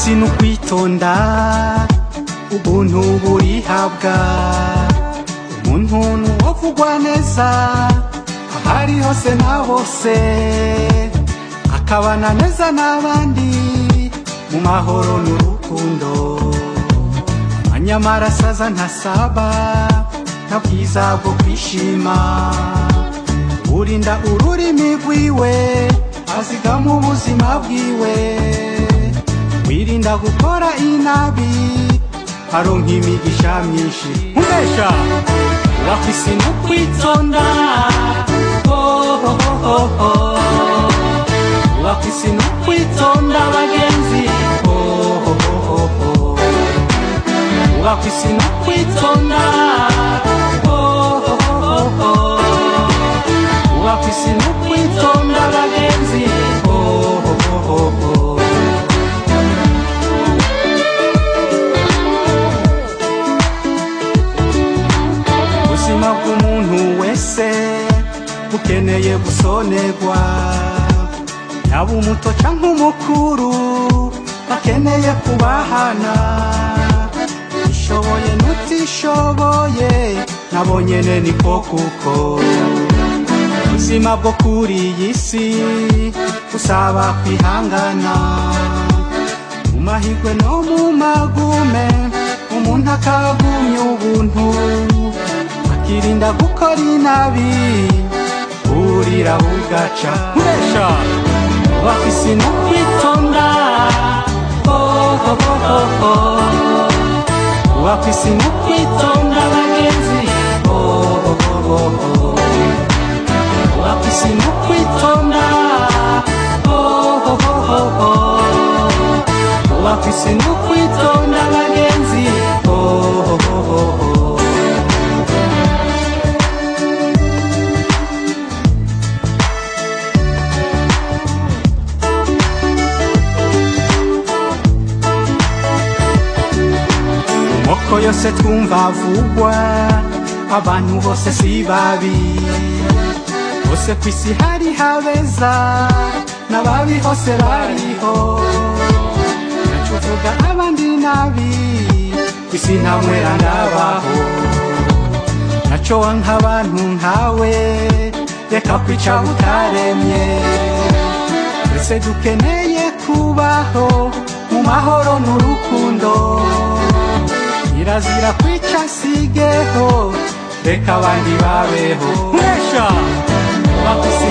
isi n'ukwitonda ubuntu burihabwa umuntu nuwovugwa neza ahari hose na bose akabana neza n'abandi mu mahoro n'urukundo amanyamara asaza ntasaba nta bwiza bwo kwishima urinda ururimi rwiwe azigama ubuzima bwiwe wirinda gukora inabi aronka imigisha myinshi umesha wafise n'ukwitonda wafise n'ukwitonda bagenzi wafise n'ukwitonda wafise n'ukwitonda bagenzi ubuzima bw'umuntu wese bukeneye gusonerwa yaba umuto canke umukuru bakeneye kubahana ishoboye n'utishoboye nabo nyene niko kuko ubuzima bwo kuri iyi si busaba kwihangana mu mahirwe no mu magume umuntu akagumya ubuntu akirinda gukora inabi burira bugaca mbesha wafise n'ukwitonda wafise n'ukwitonda bagenzi wafise n'ukwitonda wafise n'ukwitonda bagenzi moko yose twumva avugwa abantu bose si babi bose kwisi hari habeza n'ababi hose bariho nacuvuga abandi nabi kwisi nta mwera ndabaho naco wanka abantu nkawe reka kwica butaremye twese dukeneye kubaho mu mahoro n'urukundo irazira kwica sigeho reka abandi babeho mwesha wafise